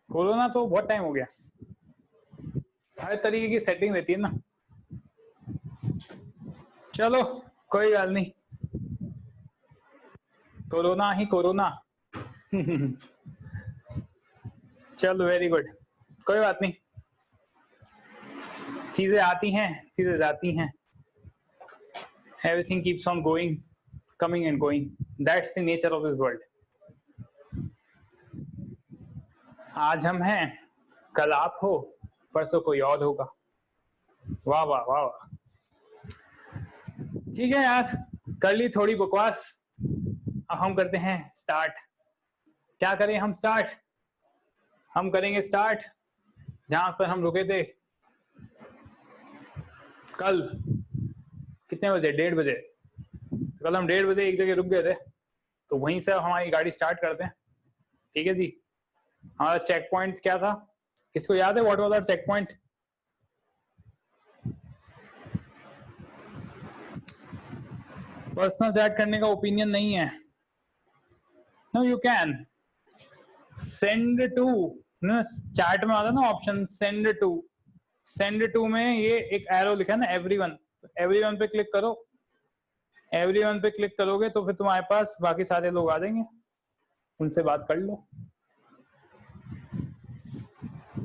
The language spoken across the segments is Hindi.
कोरोना तो बहुत टाइम हो गया, हर तरीके की सेटिंग रहती है ना। चलो कोई बात नहीं, कोरोना ही कोरोना। चलो वेरी गुड, कोई बात नहीं, चीजें आती हैं चीजें जाती हैं, everything keeps on going, coming and going, that's the nature of this world. आज हम हैं, कल आप हो, परसों कोई और होगा। वाह वाह वाह वाह, ठीक है यार, कर ली थोड़ी बकवास, अब हम करते हैं स्टार्ट। क्या करें हम स्टार्ट? हम करेंगे स्टार्ट जहां पर हम रुके थे कल। कितने बजे? 1:30 बजे। कल हम 1:30 बजे एक जगह रुक गए थे, तो वहीं से हमारी गाड़ी स्टार्ट करते हैं। ठीक है जी। हमारा चेक पॉइंट क्या था? किसको याद है? What was our checkpoint? Personal chat करने का ओपिनियन नहीं है। No you can send to, chat में आता ना option send to. Send to में ये एक एरो लिखा है ना, एवरीवन, एवरीवन पे क्लिक करो। एवरीवन पे क्लिक करोगे तो फिर तुम्हारे पास बाकी सारे लोग आ जाएंगे, उनसे बात कर लो।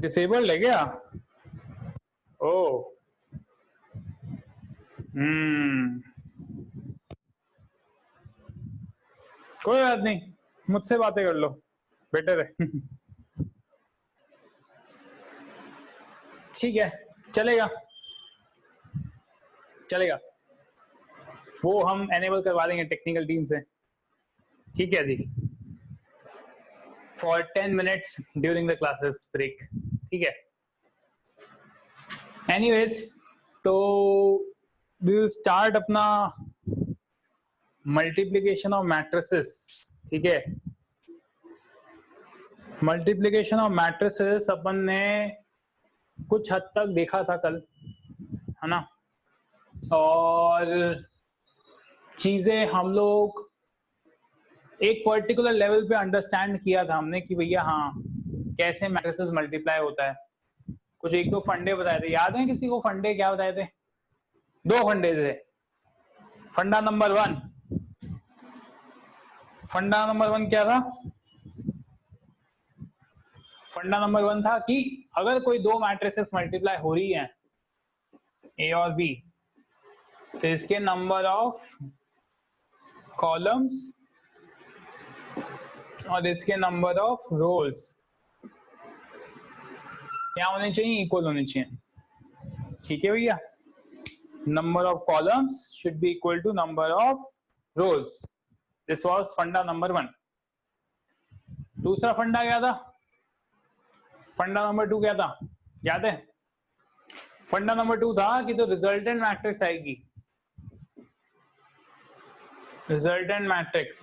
डिसेबल्ड है क्या? ओ कोई बात नहीं, मुझसे बातें कर लो, बेटर है। ठीक है, चलेगा चलेगा, वो हम एनेबल करवा देंगे टेक्निकल टीम से। ठीक है जी, for 10 minutes during the classes break. ठीक है, एनीवेज, तो वी स्टार्ट अपना मल्टीप्लीकेशन ऑफ मैट्रिसेस। ठीक है, मल्टीप्लीकेशन ऑफ मैट्रिसेस अपन ने कुछ हद तक देखा था कल, है ना, और चीजें हम लोग एक पर्टिकुलर लेवल पे अंडरस्टैंड किया था हमने कि भैया हाँ कैसे मैट्रिसेस मल्टीप्लाई होता है। कुछ एक दो फंडे बताए थे, याद है किसी को? फंडे क्या बताए थे? 2 फंडे थे। फंडा नंबर 1, फंडा नंबर 1 क्या था? फंडा नंबर 1 था कि अगर कोई दो मैट्रिसेस मल्टीप्लाई हो रही हैं, ए और बी, तो इसके नंबर ऑफ कॉलम्स और इसके नंबर ऑफ रोज क्या होने चाहिए? इक्वल होने चाहिए। ठीक है भैया, number of columns should be equal to number of rows. This was फंडा नंबर 1। दूसरा फंडा क्या था? फंडा नंबर 2 क्या था, याद है? फंडा नंबर 2 था कि जो रिजल्टेंट मैट्रिक्स आएगी, रिजल्टेंट मैट्रिक्स,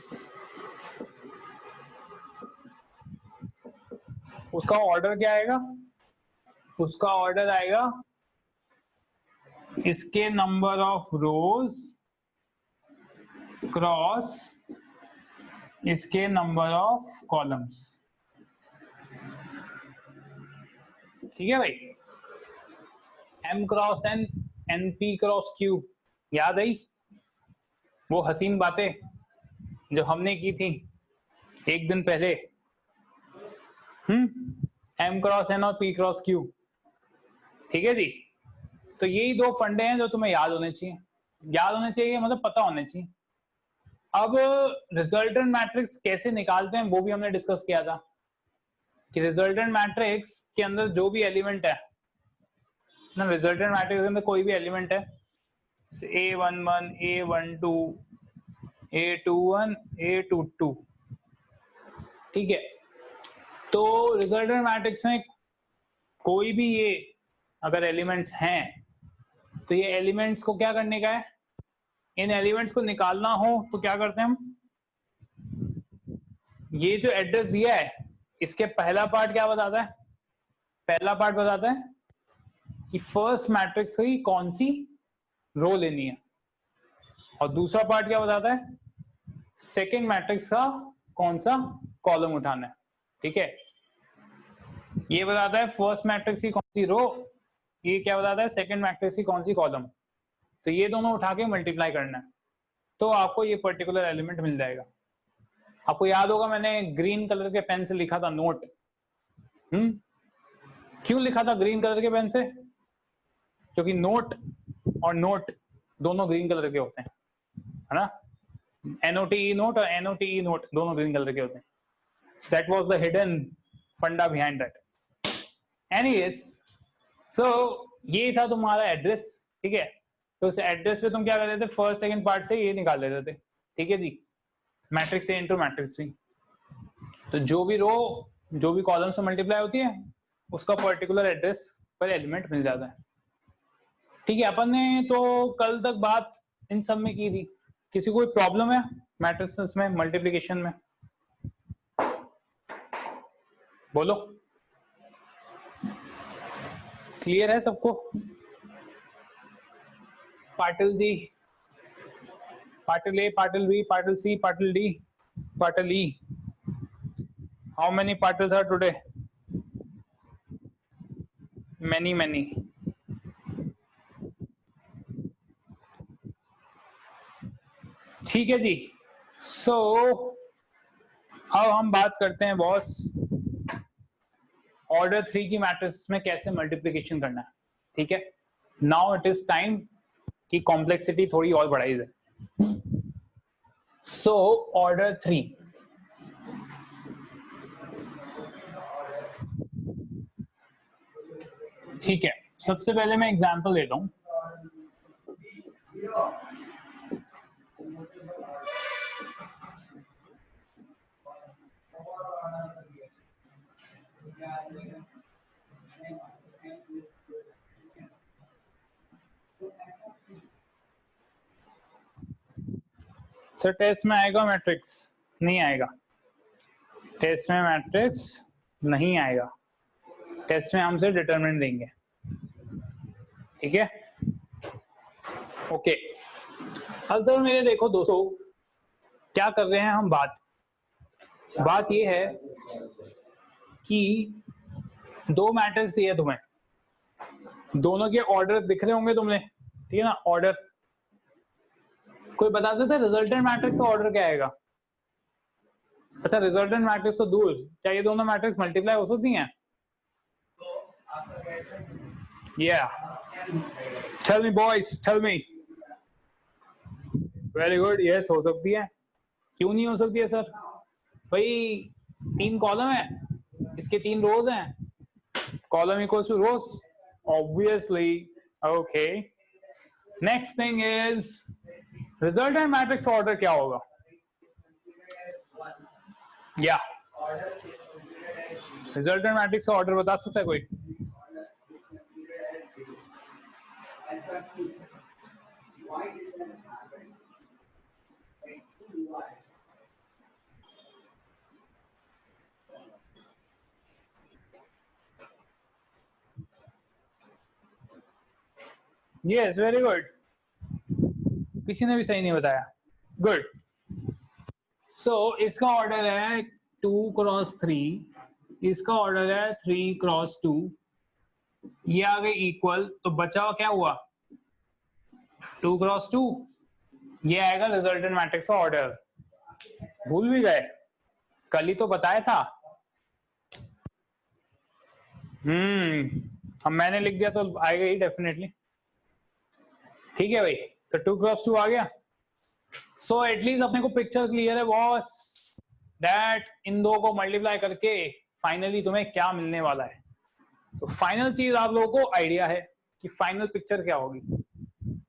उसका ऑर्डर क्या आएगा? उसका ऑर्डर आएगा इसके नंबर ऑफ रोज क्रॉस इसके नंबर ऑफ कॉलम्स। ठीक है भाई, m cross n, np cross q, याद आई वो हसीन बातें जो हमने की थी एक दिन पहले? m क्रॉस n और p क्रॉस q। ठीक है जी, तो यही 2 फंडे हैं जो तुम्हें याद होने चाहिए। याद होने चाहिए मतलब पता होने चाहिए। अब रिजल्टेंट मैट्रिक्स कैसे निकालते हैं वो भी हमने डिस्कस किया था कि रिजल्टेंट मैट्रिक्स के अंदर जो भी एलिमेंट है ना, रिजल्टेंट मैट्रिक्स के अंदर कोई भी एलिमेंट है, A11, A12, A21, A22, ठीक है, तो रिजल्टेंट मैट्रिक्स में कोई भी ये अगर एलिमेंट्स हैं तो ये एलिमेंट्स को क्या करने का है? इन एलिमेंट्स को निकालना हो तो क्या करते हैं हम? ये जो एड्रेस दिया है इसके पहला पार्ट क्या बताता है? पहला पार्ट बताता है कि फर्स्ट मैट्रिक्स की कौन सी रो लेनी है, और दूसरा पार्ट क्या बताता है? सेकेंड मैट्रिक्स का कौन सा कॉलम उठाना है। ठीक है, ये बताता है फर्स्ट मैट्रिक्स की कौन सी रो, ये क्या बताता है सेकंड मैट्रिक्स की कौन सी कॉलम। तो ये दोनों उठा के मल्टीप्लाई करना है तो आपको ये पर्टिकुलर एलिमेंट मिल जाएगा। आपको याद होगा मैंने ग्रीन कलर के पेन से लिखा था नोट। क्यों लिखा था ग्रीन कलर के पेन से? क्योंकि नोट और नोट दोनों ग्रीन कलर के होते हैं, है ना। NOTE नोट और NOTE नोट दोनों ग्रीन कलर के होते हैं। That was the hidden funda behind that. Anyways, so ये था तुम्हारा एड्रेस, ठीक है। तो उस एड्रेस पे तुम क्या कर रहे थे, फर्स्ट सेकंड पार्ट से ये निकाल लेते थे, ठीक है जी, matrix A into matrix B. तो जो भी रो जो भी कॉलम से मल्टीप्लाई होती है उसका पर्टिकुलर एड्रेस पर एलिमेंट मिल जाता है, ठीक है। अपन ने तो कल तक बात इन सब में की थी। किसी को कोई प्रॉब्लम है मैट्रिक्स में मल्टीप्लिकेशन में? बोलो, क्लियर है सबको? पार्टल जी, पार्टल ए, पार्टल बी, पार्टल सी, पार्टल डी, पार्टल ई। हाउ मेनी पार्टल्स आर टुडे? Many many. ठीक है जी। सो अब हम बात करते हैं बॉस ऑर्डर 3 की मैट्रिक्स में कैसे मल्टीप्लिकेशन करना है, ठीक है। नाउ इट इज टाइम कि कॉम्प्लेक्सिटी थोड़ी और बढ़ाई जाए। सो ऑर्डर 3, ठीक है। सबसे पहले मैं एग्जांपल लेता हूं। सर टेस्ट में आएगा मैट्रिक्स? नहीं आएगा, टेस्ट में मैट्रिक्स नहीं आएगा। टेस्ट में हम सिर्फ डिटरमिनेंट देंगे, ठीक है। ओके, अब सर मेरे देखो दोस्तों क्या कर रहे हैं हम, बात ये है कि दो मैट्रिक्स दिए तुम्हें, दोनों के ऑर्डर दिख रहे होंगे तुमने, ठीक है ना। ऑर्डर कोई बता सकता है रिजल्टेंट मैट्रिक्स का ऑर्डर क्या आएगा? अच्छा रिजल्टेंट मैट्रिक्स तो दूर, क्या ये दोनों मैट्रिक्स मल्टीप्लाई हो सकती हैं? Tell me boys, tell me. Very good, yes हो सकती है। क्यों नहीं हो सकती है सर? भाई 3 कॉलम है, इसके 3 रोज हैं, column equals to rows, obviously. Okay, next thing is resultant matrix order क्या होगा? या रिजल्टेंट मैट्रिक्स का ऑर्डर बता सकता है कोई? यस, वेरी गुड, किसी ने भी सही नहीं बताया, गुड। सो इसका ऑर्डर है 2 क्रॉस 3, इसका ऑर्डर है 3 क्रॉस 2, ये आ गए इक्वल, तो बचा क्या हुआ 2 क्रॉस 2, ये आएगा रिजल्टेंट मैट्रिक्स का ऑर्डर। भूल भी गए, कल ही तो बताया था। अब मैंने लिख दिया तो आएगा ही डेफिनेटली, ठीक है भाई। तो 2 क्रॉस 2 आ गया। सो एटलीस्ट अपने को पिक्चर क्लियर है बॉस दैट इन दो को मल्टीप्लाई करके फाइनली तुम्हें क्या मिलने वाला है। तो फाइनल चीज आप लोगों को आइडिया है कि फाइनल पिक्चर क्या होगी।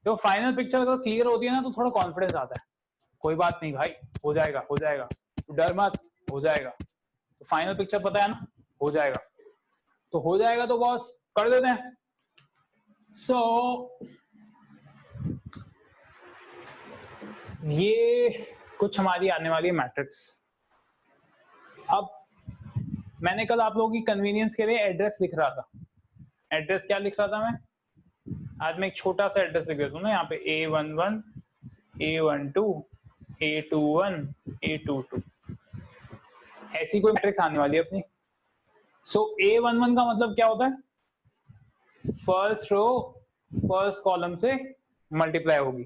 जो फाइनल पिक्चर अगर क्लियर होती है ना तो थोड़ा कॉन्फिडेंस आता है, कोई बात नहीं भाई, हो जाएगा हो जाएगा, डर मत, हो जाएगा। तो फाइनल पिक्चर पता है ना, हो जाएगा, तो हो जाएगा तो बॉस कर देते हैं। सो ये कुछ हमारी आने वाली मैट्रिक्स। अब मैंने कल आप लोगों की कन्वीनियंस के लिए एड्रेस लिख रहा था। एड्रेस क्या लिख रहा था मैं? आज मैं एक छोटा सा एड्रेस लिख देता हूँ ना, यहाँ पे A11, A12, A21, A22, ऐसी कोई मैट्रिक्स आने वाली है अपनी। सो A11 का मतलब क्या होता है, फर्स्ट रो फर्स्ट कॉलम से मल्टीप्लाई होगी,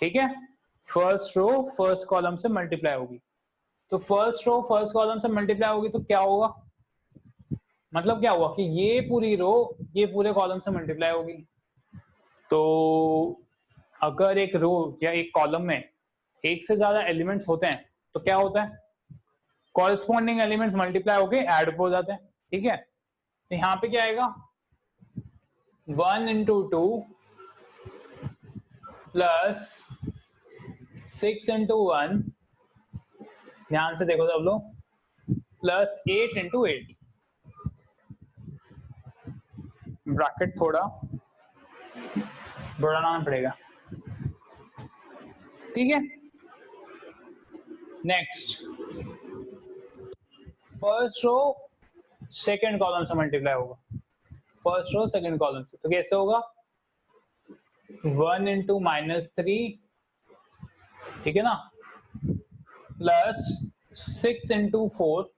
ठीक है, फर्स्ट रो फर्स्ट कॉलम से मल्टीप्लाई होगी। तो फर्स्ट रो फर्स्ट कॉलम से मल्टीप्लाई होगी तो क्या होगा, मतलब क्या हुआ कि ये पूरी रो ये पूरे कॉलम से मल्टीप्लाई होगी। तो अगर एक रो या एक कॉलम में एक से ज्यादा एलिमेंट्स होते हैं तो क्या होता है, कॉरेस्पॉन्डिंग एलिमेंट्स मल्टीप्लाई होके ऐड हो जाते हैं, ठीक है। तो यहाँ पे क्या आएगा, 1 into 2 प्लस 6 into 1, ध्यान से देखो सब लोग, प्लस 8 into 8, ब्रैकेट थोड़ा बढ़ाना पड़ेगा, ठीक है। Next, first row second column से मल्टीप्लाई होगा, फर्स्ट रो सेकंड कॉलम से, तो कैसे होगा, 1 into -3, ठीक है ना, प्लस 6 into 4,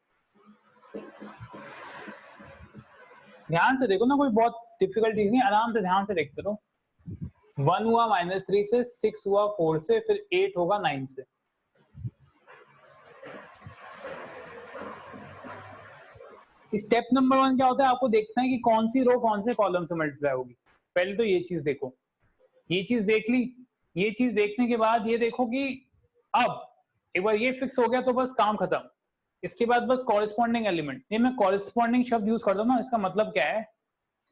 ध्यान से देखो ना, कोई बहुत डिफिकल्ट चीज नहीं, आराम से ध्यान से देखते रहो। 1 हुआ -3 से, 6 हुआ 4 से, फिर 8 होगा 9 से। स्टेप नंबर 1 क्या होता है, आपको देखना है कि कौन सी रो कौन से कॉलम से मल्टीप्लाई होगी। पहले तो ये चीज देखो, ये चीज देख ली, ये चीज देखने के बाद ये देखो कि अब एक बार ये फिक्स हो गया तो बस काम खत्म। इसके बाद बस कॉरेस्पॉन्डिंग एलिमेंट, ये मैं कॉरेस्पॉन्डिंग शब्द यूज करता हूँ ना, इसका मतलब क्या है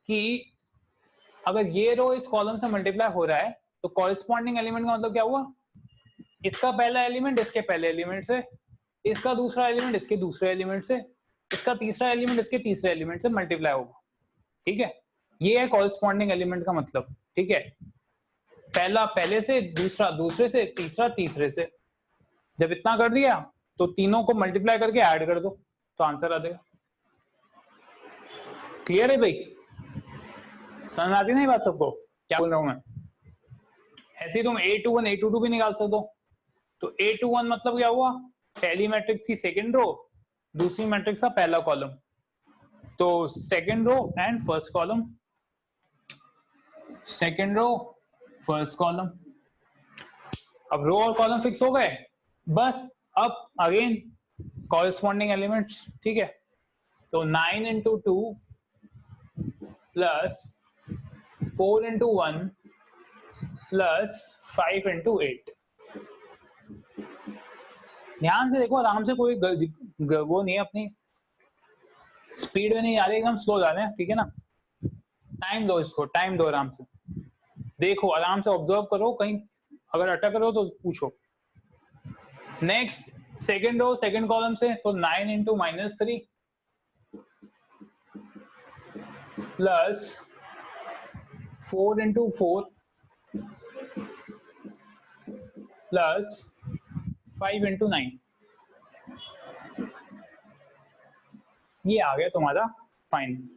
कि अगर ये रो इस कॉलम से मल्टीप्लाई हो रहा है तो कॉरेस्पॉन्डिंग एलिमेंट का मतलब क्या हुआ, इसका पहला एलिमेंट इसके पहले एलिमेंट से, इसका दूसरा एलिमेंट इसके दूसरे एलिमेंट से, इसका तीसरा एलिमेंट इसके तीसरे एलिमेंट से मल्टीप्लाई होगा, ठीक है। ये है कॉरेस्पॉन्डिंग एलिमेंट का मतलब, ठीक है। पहला पहले से, दूसरा दूसरे से, तीसरा तीसरे से। जब इतना कर दिया तो तीनों को मल्टीप्लाई करके ऐड कर दो तो आंसर आ जाएगा। क्लियर है भाई, समझ आती नहीं बात सबको क्या बोल रहा हूं मैं। ऐसे ही तुम A21 A22 भी निकाल सकते हो। तो A21 मतलब क्या हुआ, पहली मैट्रिक्स की सेकंड रो, दूसरी मैट्रिक्स का पहला कॉलम, तो second row and first column, second row first column. अब रो और कॉलम फिक्स हो गए, बस अब अगेन कॉरेस्पॉन्डिंग एलिमेंट्स, ठीक है। तो 9 into 2 plus 4 into 1 plus 5 into 8। ध्यान से देखो, आराम से, कोई वो नहीं है, अपनी स्पीड में नहीं जा रही, एकदम स्लो जा रहे हैं, ठीक है ना। टाइम दो इसको, टाइम दो, आराम से देखो, आराम से ऑब्जर्व करो, कहीं अगर अटक रहे हो तो पूछो। Next, second row second column से, तो 9 into -3 plus 4 into 4 plus 5 into 9। ये आ गया तुम्हारा fine.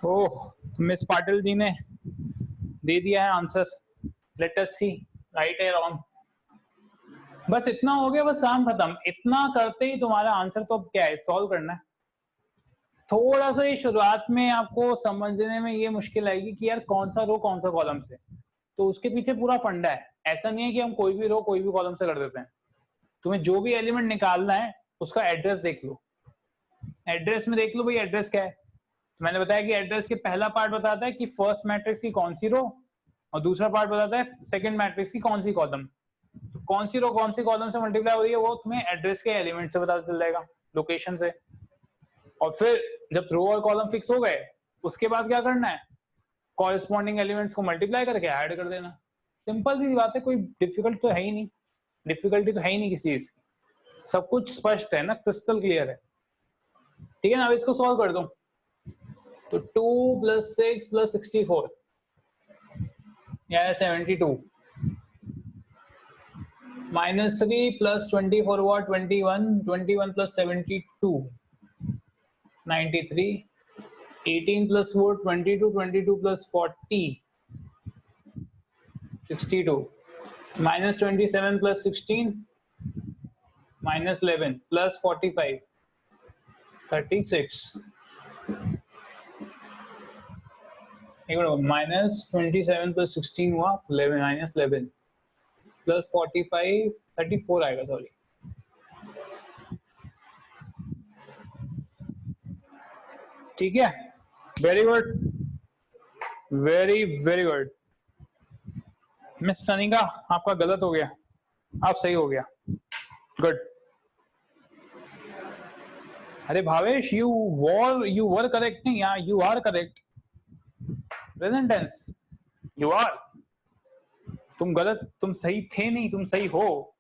Oh, miss Patil ji ने दे दिया है answer, let us see right है रॉन्ग। बस इतना हो गया, बस काम खत्म। इतना करते ही तुम्हारा आंसर तो अब क्या है, सॉल्व करना है। थोड़ा सा ये शुरुआत में आपको समझने में ये मुश्किल आएगी कि यार कौन सा रो कौन सा कॉलम से, तो उसके पीछे पूरा फंडा है। ऐसा नहीं है कि हम कोई भी रो कोई भी कॉलम से कर देते हैं। तुम्हें जो भी एलिमेंट निकालना है उसका एड्रेस देख लो, एड्रेस में देख लो भाई एड्रेस क्या है। तो मैंने बताया कि एड्रेस के पहला पार्ट बताता है कि फर्स्ट मैट्रिक्स की कौन सी रो, और दूसरा पार्ट बताता है सेकंड मैट्रिक्स की कौन सी कॉलम। तो कौन सी रो कौन सी कॉलम से मल्टीप्लाई हो रही है वो तुम्हें एड्रेस के एलिमेंट से पता चल जाएगा, लोकेशन से। और फिर जब रो और कॉलम फिक्स हो गए उसके बाद क्या करना है, कॉरेस्पॉन्डिंग एलिमेंट्स को मल्टीप्लाई करके ऐड कर देना। सिंपल सी बात है, कोई डिफिकल्ट तो है ही नहीं, डिफिकल्टी तो है ही नहीं किसी चीज की, सब कुछ स्पष्ट है ना, क्रिस्टल क्लियर है, ठीक है ना। अब इसको सॉल्व कर दो, तो 2 + 6 + 64 या 72, -3 + 24 हुआ 21, 21 + 72 93, 18 + 4 22, 22 + 40 62, -27 + 16 -11 + 45 36 -27 + 16 हुआ 11 -11 + 45 34 आएगा, सॉरी। ठीक है, very good, very very good. Miss Sanika, आपका गलत हो गया, आप सही हो गया, गुड। अरे भावेश, यू वर करेक्ट नहीं, यहाँ you are correct, present tense, you are. तुम गलत, तुम सही थे नहीं, तुम सही हो।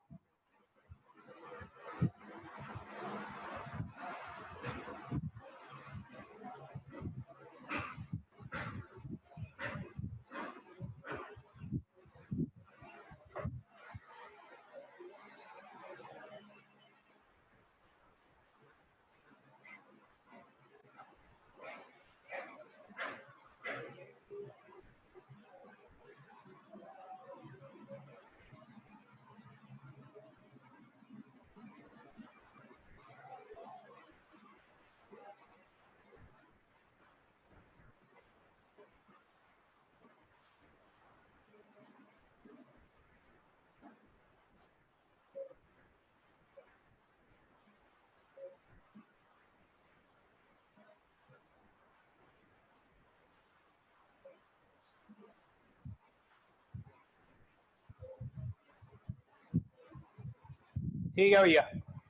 ठीक है भैया,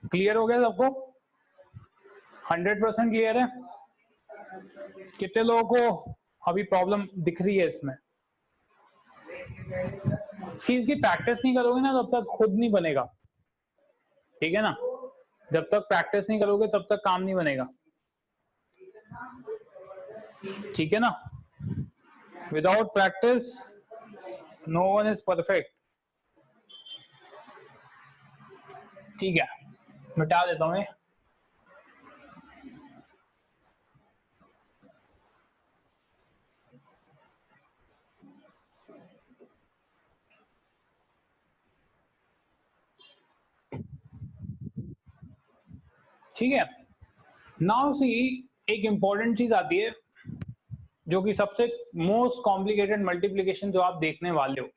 क्लियर हो गया सबको? 100% क्लियर है? कितने लोगों को अभी प्रॉब्लम दिख रही है इसमें? चीज की प्रैक्टिस नहीं करोगे ना तब तक खुद नहीं बनेगा, ठीक है ना? जब तक प्रैक्टिस नहीं करोगे तब तक काम नहीं बनेगा, ठीक है ना? Without practice no one is perfect. ठीक है, मिटा देता हूं मैं। ठीक है, नाउ सी, एक इंपॉर्टेंट चीज आती है जो कि सबसे मोस्ट कॉम्प्लिकेटेड मल्टीप्लिकेशन जो आप देखने वाले हो।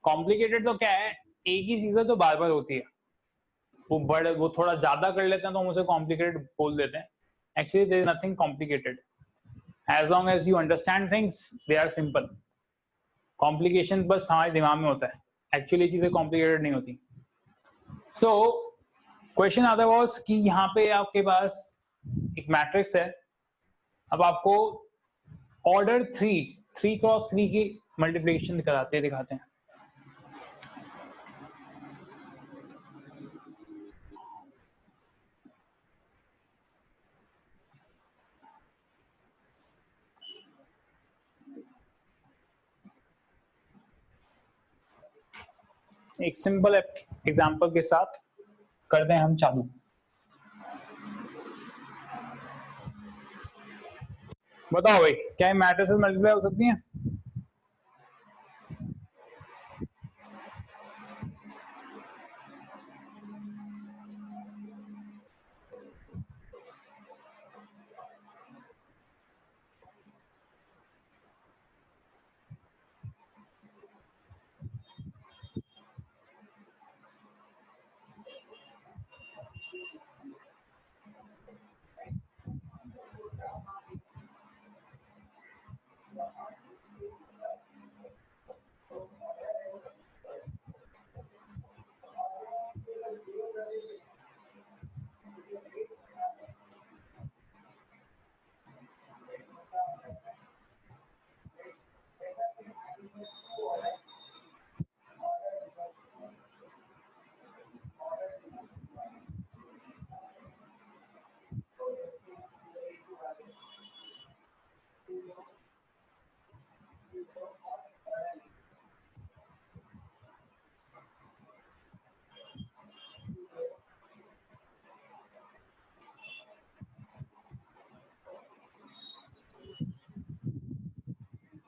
कॉम्प्लिकेटेड तो क्या है, एक ही चीज है जो बार बार होती है। वो थोड़ा ज्यादा कर लेते हैं तो हम उसे कॉम्प्लिकेटेड बोल देते हैं। Actually there is nothing complicated, as long as you understand things they are simple. Complication बस हमारे दिमाग में होता है, एक्चुअली चीजें कॉम्प्लिकेटेड नहीं होती। सो क्वेश्चन आता है कि यहाँ पे आपके पास एक मैट्रिक्स है, अब आपको ऑर्डर 3 क्रॉस 3 की मल्टीप्लिकेशन दिखाते हैं। एक सिंपल एग्जांपल के साथ करते हैं हम चालू। बताओ भाई, क्या मैट्रिसेस मल्टीप्लाई हो सकती हैं?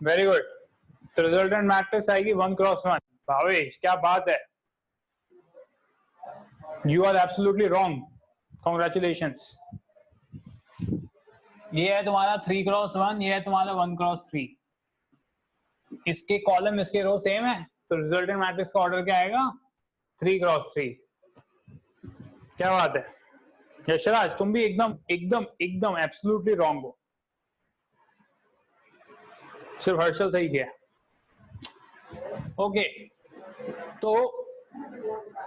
वेरी गुड, तो रिजल्टेंट मैट्रिक्स आएगी 1 क्रॉस 1। भावेश, क्या बात है, you are absolutely wrong, congratulations. ये है तुम्हारा 3x1, ये है तुम्हारा 1x3। इसके कॉलम इसके रो सेम है, तो रिजल्टेंट मैट्रिक्स का ऑर्डर क्या आएगा? 3x3। क्या बात है यशराज, तुम भी एकदम एकदम एकदम एब्सोल्युटली रॉन्ग हो, सिर्फ हर्षल सही किया। ओके, तो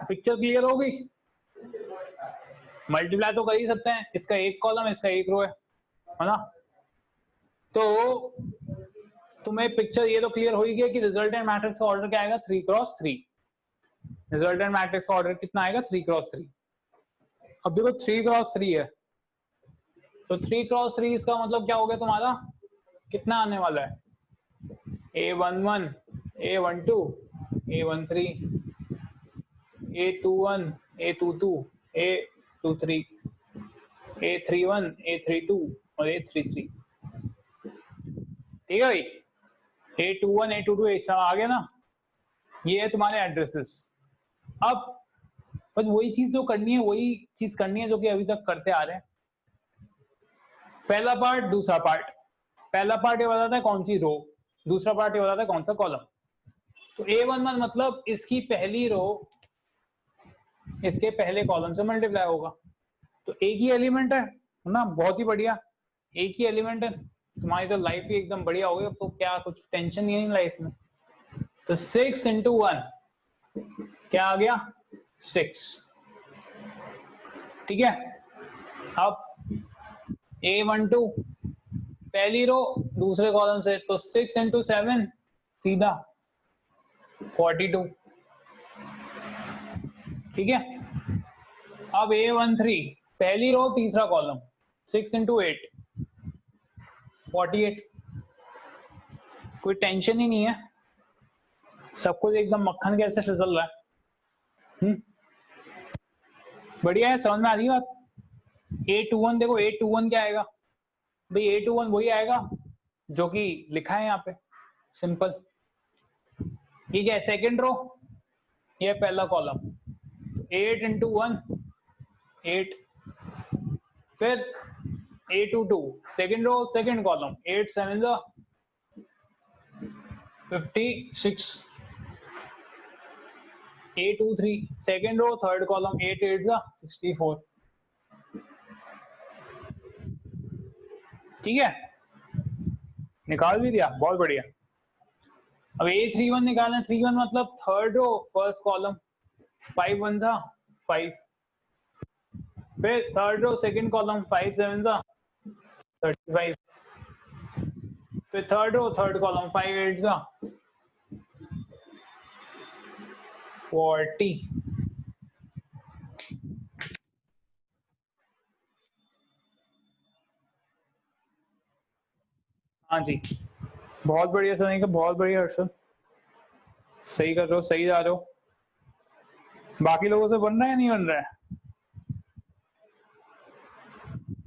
पिक्चर क्लियर हो गई। मल्टीप्लाई तो कर ही सकते हैं, इसका एक कॉलम इसका एक रो है ना। तो तुम्हें पिक्चर ये तो क्लियर हो ही गया कि रिजल्टेंट मैट्रिक्स का ऑर्डर क्या आएगा? 3x3। रिजल्टेंट मैट्रिक्स का ऑर्डर कितना आएगा? 3x3। अब देखो 3x3 है, तो 3x3 इसका मतलब क्या हो गया तुम्हारा? कितना आने वाला है? A11, A12, A13, A21, A22, A23, A31, A32 और A33। ठीक है भाई, A21, A22 ये सब आ गया ना। ये है तुम्हारे एड्रेसेस। अब बस वही चीज जो करनी है, वही चीज करनी है जो कि अभी तक करते आ रहे हैं। पहला पार्ट दूसरा पार्ट। पहला पार्ट ये बताता है कौन सी रो, दूसरा पार्ट ये बताता है कौन सा कॉलम। तो A11 मतलब इसकी पहली रो इसके पहले कॉलम से मल्टीप्लाई होगा, तो एक ही एलिमेंट है ना। बहुत ही बढ़िया, एक ही एलिमेंट है, तुम्हारी तो लाइफ ही एकदम बढ़िया हो गई। अब तो क्या कुछ टेंशन ही नहीं लाइफ में। तो 6 × 1 क्या आ गया? 6। ठीक है, अब A12 पहली रो दूसरे कॉलम से, तो 6 × 7 सीधा 42। ठीक है, अब A13 पहली रो तीसरा कॉलम, 6 × 8 48। कोई टेंशन ही नहीं है, सब कुछ एकदम मक्खन कैसे फिसल रहा है। बढ़िया है, समझ में आ रही बात। A21 देखो, A21 क्या आएगा भाई? A21 वही आएगा जो कि लिखा है यहाँ पे, सिंपल। ठीक है, सेकंड रो, ये पहला कॉलम, 8 × 1 8। फिर A22 second row second column, 8 × 7 56। A23 second row third column, 8 × 8 64। ठीक है, निकाल भी दिया, बहुत बढ़िया। अब A31 निकालना है। 31 मतलब थर्ड रो फर्स्ट कॉलम, 5 × 1 5। फिर थर्ड रो सेकंड कॉलम, 5 × 7 35। फिर थर्ड रो थर्ड कॉलम, 5 × 8 40। हाँ जी, बहुत बढ़िया सनी का, बहुत बढ़िया हर्षद, सही कर रहे हो, सही जा रहे हो। बाकी लोगों से बन रहा है नहीं बन रहा है?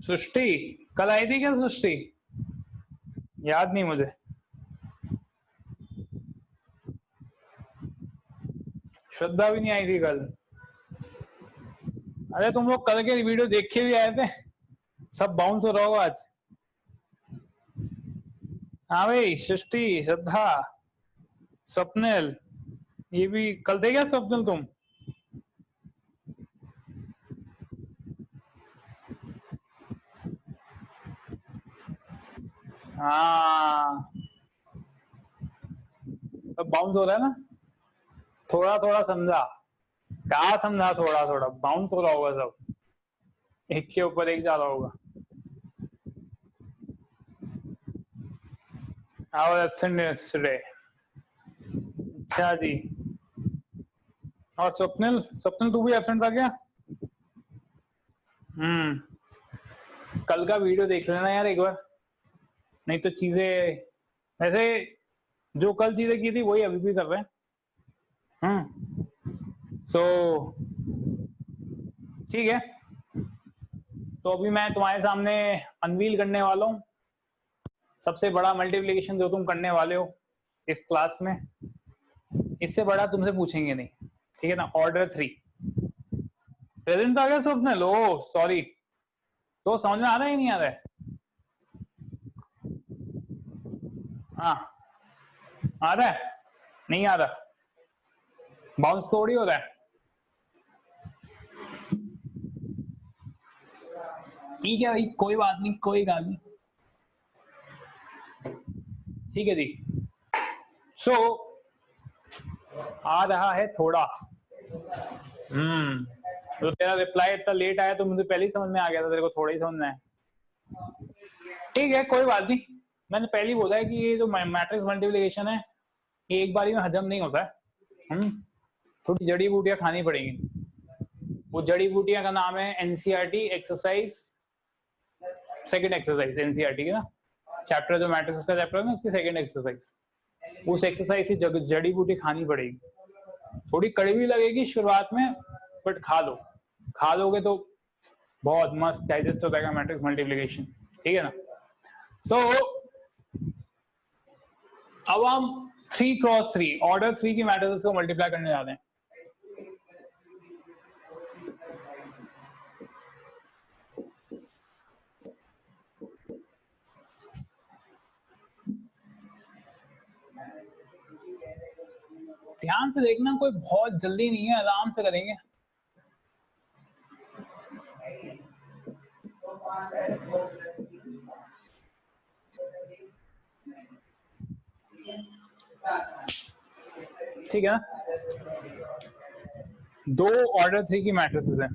सृष्टि कल आई थी क्या? सृष्टि याद नहीं मुझे। श्रद्धा भी नहीं आई थी कल। अरे तुम लोग कल के वीडियो देख के भी आए थे, सब बाउंस हो रहा होगा आज। हाँ भाई, सृष्टि, श्रद्धा, स्वप्निल, ये भी कल थे क्या स्वप्निल तुम? हाँ, सब बाउंस हो रहा है ना। थोड़ा थोड़ा समझा, कहा समझा, थोड़ा थोड़ा बाउंस हो रहा होगा सब, एक के ऊपर एक जा रहा होगा। I was absent yesterday। अच्छा जी। और स्वप्निल, स्वप्निल तू भी एब्सेंट था क्या? कल का वीडियो देख लेना यार एक बार, नहीं तो चीजें वैसे जो कल चीजें की थी वही अभी भी कर रहे हैं। सो ठीक है, तो अभी मैं तुम्हारे सामने अनवील करने वाला हूँ सबसे बड़ा मल्टीप्लिकेशन जो तुम करने वाले हो इस क्लास में। इससे बड़ा तुमसे पूछेंगे नहीं, ठीक है ना। ऑर्डर 3 प्रेजेंट आ गया स्वप्निल, ओ सॉरी। तो समझ में आ रहा है नहीं आ रहा है? हाँ आ रहा है, नहीं आ रहा, बाउंस थोड़ी हो रहा है। ठीक है भाई, कोई बात नहीं, कोई बात नहीं, ठीक है जी। सो आ रहा है थोड़ा। तो तेरा रिप्लाई इतना लेट आया तो मुझे पहले ही समझ में आ गया था तेरे को थोड़ा ही समझ में आया। ठीक है कोई बात नहीं, मैंने पहले ही बोला है कि ये जो मैट्रिक्स मल्टीप्लिकेशन है ये एक बारी में हजम नहीं होता है। थोड़ी जड़ी बूटियां खानी पड़ेंगी। वो जड़ी बूटियां का नाम है NCERT exercise, second exercise NCERT की ना, चैप्टर जो मैट्रिक्स का चैप्टर है ना उसकी सेकंड एक्सरसाइज, उस एक्सरसाइज की जड़ी बूटी खानी पड़ेगी। थोड़ी कड़वी लगेगी शुरुआत में, बट खा लोगे तो बहुत मस्त डाइजेस्ट हो जाएगा मैट्रिक्स मल्टीप्लिकेशन, ठीक है ना। सो अब हम 3x3 ऑर्डर 3 की मैट्रिसेस को मल्टीप्लाई करने जा रहे हैं। ध्यान से देखना, कोई बहुत जल्दी नहीं है, आराम से करेंगे। ठीक है ना, दो ऑर्डर 3 की मैट्रिसेस हैं।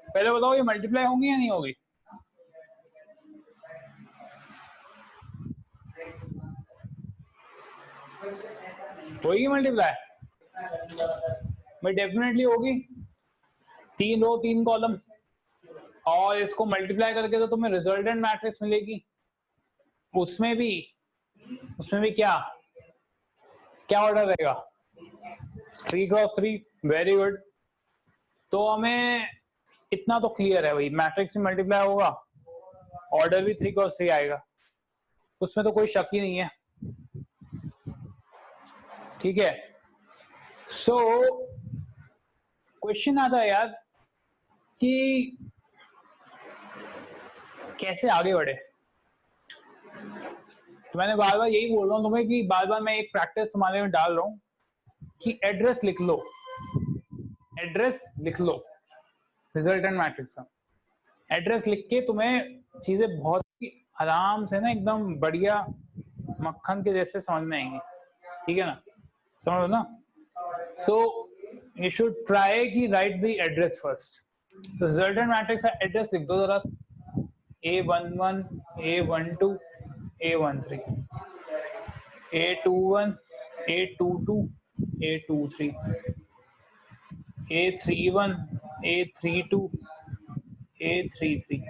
पहले बताओ ये मल्टीप्लाई होंगी या नहीं होगी? होगी मल्टीप्लाई? भाई डेफिनेटली होगी, 3 रो 3 कॉलम, और इसको मल्टीप्लाई करके तो तुम्हें रिजल्टेंट मैट्रिक्स मिलेगी। उसमें भी क्या ऑर्डर रहेगा? 3x3। Very good. तो हमें इतना तो क्लियर है भाई, मैट्रिक्स में मल्टीप्लाई होगा, ऑर्डर भी 3x3 आएगा, उसमें तो कोई शक ही नहीं है, ठीक है। सो क्वेश्चन आता है यार कि कैसे आगे बढ़े। तो मैंने बार बार यही बोल रहा हूँ तुम्हें कि बार बार मैं एक प्रैक्टिस तुम्हारे में डाल रहा हूँ कि एड्रेस लिख लो, रिजल्टेंट मैट्रिक्स का एड्रेस लिख के तुम्हें चीजें बहुत ही आराम से ना एकदम बढ़िया मक्खन के जैसे समझ में आएंगी, ठीक है ना, समझ लो ना। सो यू शुड ट्राई कि राइट द एड्रेस फर्स्ट। तो रिजल्टेंट मैट्रिक्स का एड्रेस लिख दो जरा, A11 A12 A13 A21 A22 A23 A31 A32 A33।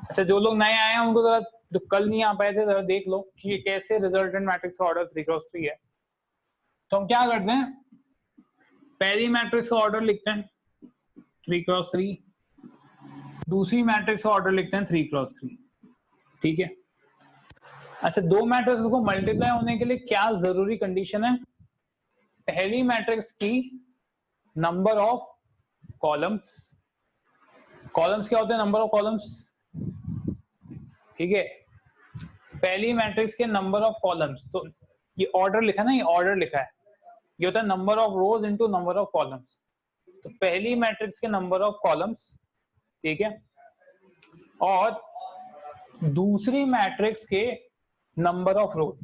अच्छा, जो लोग नए आए हैं उनको जरा, जो कल नहीं आ पाए थे, जरा देख लो कि ये कैसे रिजल्टेंट मैट्रिक्स का ऑर्डर 3x3 है। तो हम क्या करते हैं, पहली मैट्रिक्स का ऑर्डर लिखते हैं 3x3, दूसरी मैट्रिक्स का ऑर्डर लिखते हैं 3x3, ठीक है। अच्छा, दो मैट्रिक्स को मल्टीप्लाई होने के लिए क्या जरूरी कंडीशन है? पहली मैट्रिक्स की नंबर ऑफ कॉलम्स, कॉलम्स क्या होते हैं? नंबर ऑफ कॉलम्स, ठीक है। पहली मैट्रिक्स के नंबर ऑफ कॉलम्स, तो ये ऑर्डर लिखा ना, ये ऑर्डर लिखा है, ये होता है number of rose into number of columns. तो पहली मैट्रिक्स के नंबर ऑफ कॉलम्स, ठीक है, और दूसरी मैट्रिक्स के नंबर ऑफ रोज।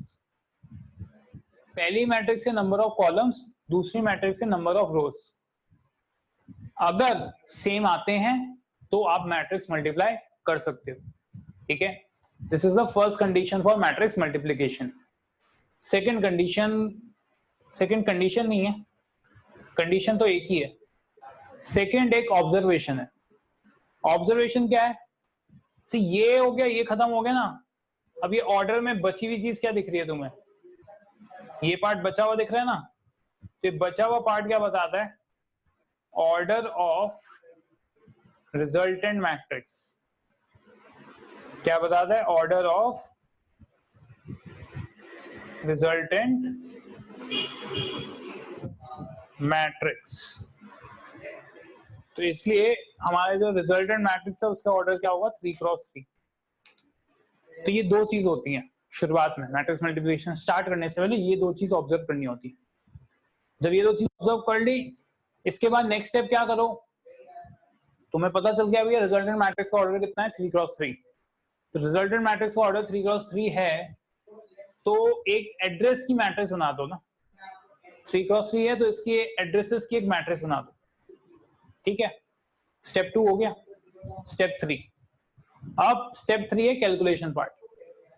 पहली मैट्रिक्स के नंबर ऑफ कॉलम्स, दूसरी मैट्रिक्स के नंबर ऑफ रोज अगर सेम आते हैं तो आप मैट्रिक्स मल्टीप्लाई कर सकते हो, ठीक है। This is the first condition for matrix multiplication. Second condition नहीं है, कंडीशन तो एक ही है। सेकंड एक ऑब्जर्वेशन है। ऑब्जर्वेशन क्या है? सी ये हो गया, ये खत्म हो गया ना, अब ये ऑर्डर में बची हुई चीज क्या दिख रही है तुम्हें? ये पार्ट बचा हुआ दिख रहा है ना, तो ये बचा हुआ पार्ट क्या बताता है? Order of resultant matrix. क्या बताता है? Order of resultant matrix. तो इसलिए हमारे जो रिजल्टेंट मैट्रिक्स है उसका ऑर्डर क्या होगा? 3x3। तो ये दो चीज होती हैं, शुरुआत में मैट्रिक्स मल्टीप्लिकेशन स्टार्ट करने से पहले ये दो चीज ऑब्जर्व करनी होती है। जब ये दो चीज ऑब्जर्व कर ली, इसके बाद नेक्स्ट स्टेप क्या करो, तुम्हें पता चल गया भैया रिजल्टेंट मैट्रिक्स का ऑर्डर कितना है 3x3। तो रिजल्टेंट मैट्रिक्स का ऑर्डर 3x3 है, तो एक एड्रेस की मैट्रिक्स बना दो ना। 3x3 है तो इसकी एड्रेसेस की एक मैट्रिक्स बना दो, ठीक है। स्टेप 2 हो गया। स्टेप 3, अब स्टेप 3 है कैलकुलेशन पार्ट।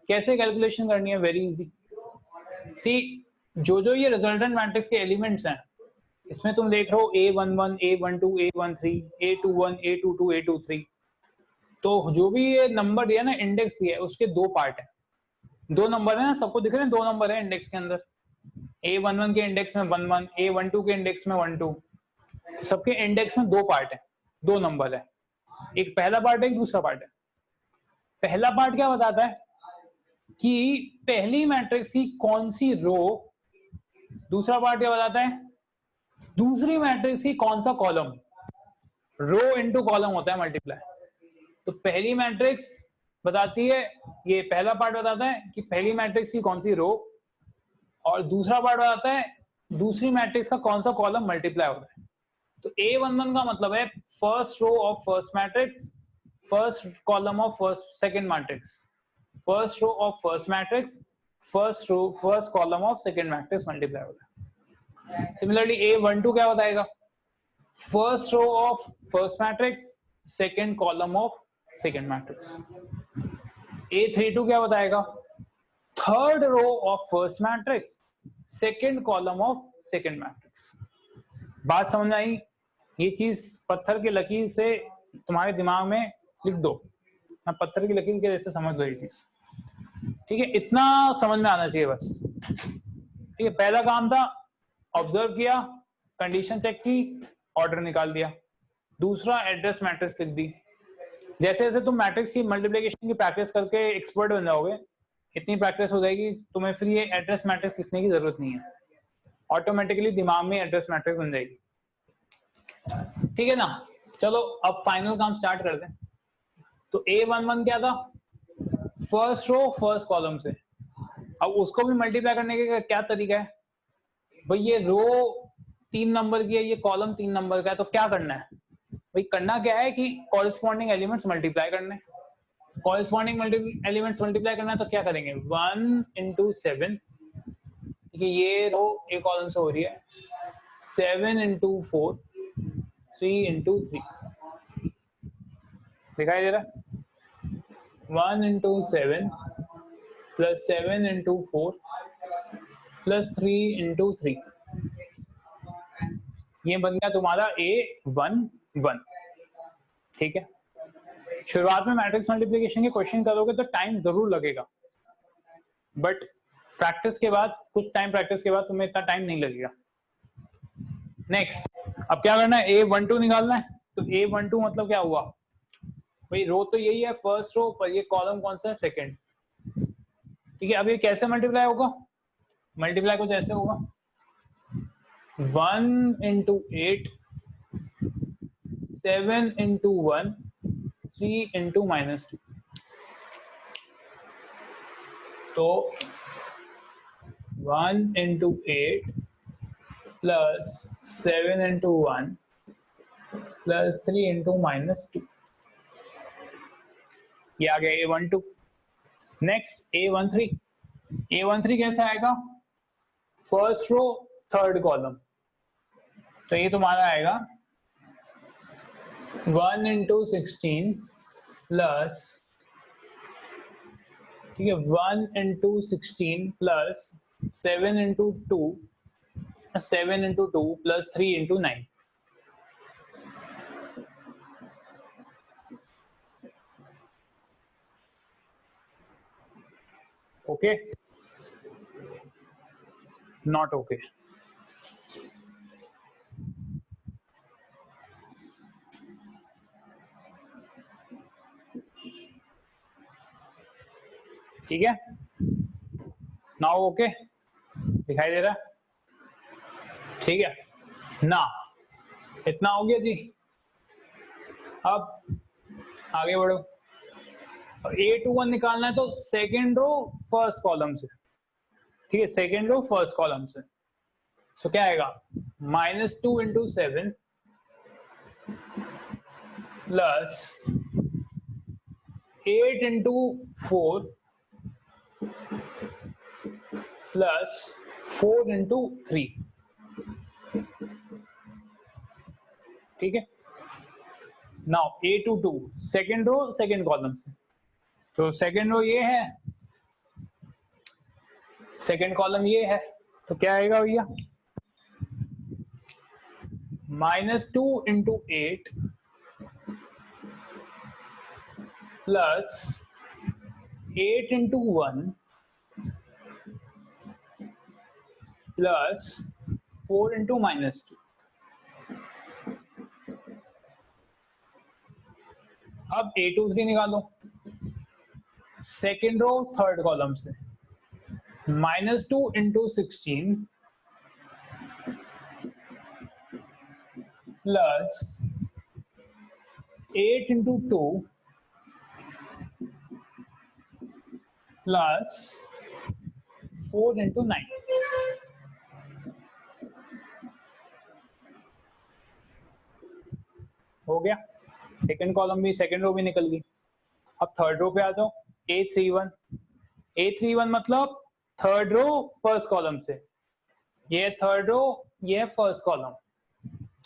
कैसे कैलकुलेशन करनी है, वेरी इजी। सी, जो ये रिजल्टेंट मैट्रिक्स के एलिमेंट्स हैं, इसमें तुम देख रहे हो A11, A12, A13, A21, A22, A23, तो जो भी ये नंबर दिया ना, इंडेक्स दिया है, उसके दो पार्ट है, दो नंबर है ना, सबको दिख रहे हैं, दो नंबर है इंडेक्स के अंदर। A11 के इंडेक्स में 11, A12 के इंडेक्स में 12, सबके इंडेक्स में दो पार्ट है, दो नंबर है, एक पहला पार्ट है, एक दूसरा पार्ट है। पहला पार्ट क्या बताता है कि पहली मैट्रिक्स की कौन सी रो, दूसरा पार्ट क्या बताता है दूसरी मैट्रिक्स की कौन सा कॉलम। रो इनटू कॉलम होता है मल्टीप्लाई। तो पहली मैट्रिक्स बताती है, ये पहला पार्ट बताता है कि पहली मैट्रिक्स की कौन सी रो, और दूसरा पार्ट बताता है दूसरी मैट्रिक्स का कौन सा कॉलम मल्टीप्लाई हो रहा है। तो A11 का मतलब है first row of first matrix, first column of first second matrix, first row of first matrix, first column of second matrix multiply हो रहा है। सिमिलरली A12 क्या बताएगा, first row of first matrix, second column of second matrix. A32 क्या बताएगा, third row of first matrix, second column of second matrix. बात समझ आई? ये चीज पत्थर की लकीर से तुम्हारे दिमाग में लिख दो, ना पत्थर की लकीर के जैसे समझ लो ये चीज, ठीक है। इतना समझ में आना चाहिए बस, ठीक है। पहला काम था ऑब्जर्व किया, कंडीशन चेक की, ऑर्डर निकाल दिया। दूसरा एड्रेस मैट्रिक्स लिख दी। जैसे जैसे तुम मैट्रिक्स की मल्टीप्लिकेशन की प्रैक्टिस करके एक्सपर्ट बन जाओगे, इतनी प्रैक्टिस हो जाएगी तुम्हें फिर ये एड्रेस मैट्रिक्स लिखने की जरूरत नहीं है, ऑटोमेटिकली दिमाग में एड्रेस मैट्रिक्स बन जाएगी, ठीक है ना। चलो अब फाइनल काम स्टार्ट कर दें। तो A11 क्या था, फर्स्ट रो फर्स्ट कॉलम से। अब उसको भी मल्टीप्लाई करने का क्या तरीका है भाई, ये रो 3 नंबर की है, ये कॉलम 3 नंबर का है, तो क्या करना है भाई, करना क्या है कि कॉरेस्पॉन्डिंग एलिमेंट्स मल्टीप्लाई करने। कॉरेस्पॉन्डिंग एलिमेंट्स मल्टीप्लाई करना है तो क्या करेंगे, 1 into 7, ठीक है, ये रो एक कॉलम से हो रही है, 7 into 4, 3 into 3, दिखाई दे रहा है, 1 into 7 plus 7 into 4 plus 3 into 3, ये बन गया तुम्हारा A11, ठीक है। शुरुआत में मैट्रिक्स मल्टीप्लिकेशन के क्वेश्चन करोगे तो टाइम जरूर लगेगा, बट प्रैक्टिस के बाद, कुछ टाइम प्रैक्टिस के बाद तुम्हें इतना टाइम नहीं लगेगा। नेक्स्ट, अब क्या करना है, A12 निकालना है। तो A12 मतलब क्या हुआ भाई, रो तो यही है फर्स्ट रो, पर ये कॉलम कौन सा है, सेकंड, ठीक है। अब ये कैसे मल्टीप्लाई होगा, मल्टीप्लाई कुछ ऐसे होगा, 1 into 8, 7 into 1, 3 into -2, तो 1 into 8 plus 7 into 1 plus 3 into -2, ये आ गया A12। नेक्स्ट A13, A13 कैसे आएगा, फर्स्ट रो थर्ड कॉलम, तो ये तुम्हारा आएगा 1 into 16 प्लस, ठीक है, 1 into 16 plus 7 into 2, 7 into 2 plus 3 into 9, okay, not okay. ठीक है, नाउ ओके, दिखाई दे रहा है, ठीक है ना, इतना हो गया जी। अब आगे बढ़ो। A21 निकालना है तो सेकेंड रो फर्स्ट कॉलम से, ठीक है, सेकेंड रो फर्स्ट कॉलम से। सो क्या आएगा, -2 into 7 plus 8 into 4 plus 4 into 3, ठीक है। Now A22 second row second column से, तो सेकेंड रो ये है, सेकेंड कॉलम ये है, तो क्या आएगा भैया, -2 into 8 plus 8 into 1 plus 4 into -2। अब A23 निकालो सेकेंड रो थर्ड कॉलम से, -2 into 16 plus 8 into 2 plus 4 into 9। हो गया, सेकेंड कॉलम भी सेकेंड रो भी निकल गई। अब थर्ड रो पे आ जाओ, A31 मतलब थर्ड रो फर्स्ट कॉलम से, ये थर्ड रो ये फर्स्ट कॉलम,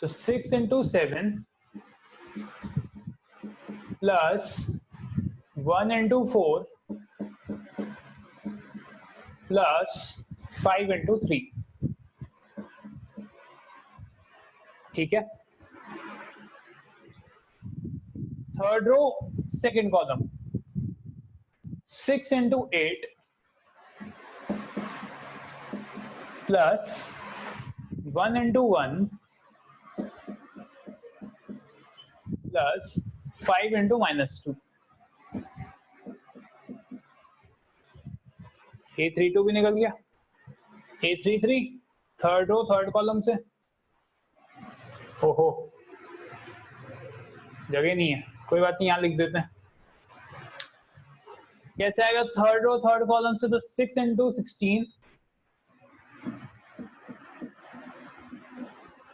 तो 6 into 7 plus 1 into 4 plus 5 into 3, ठीक है। Third row second column 6 into 8 plus 1 into 1 plus 5 into -2। A32 भी निकल गया। A33 third row third column से, ओहो जगह नहीं है, कोई बात नहीं, यहां लिख देते हैं। कैसे आएगा थर्ड रो थर्ड कॉलम से, तो 6 into 16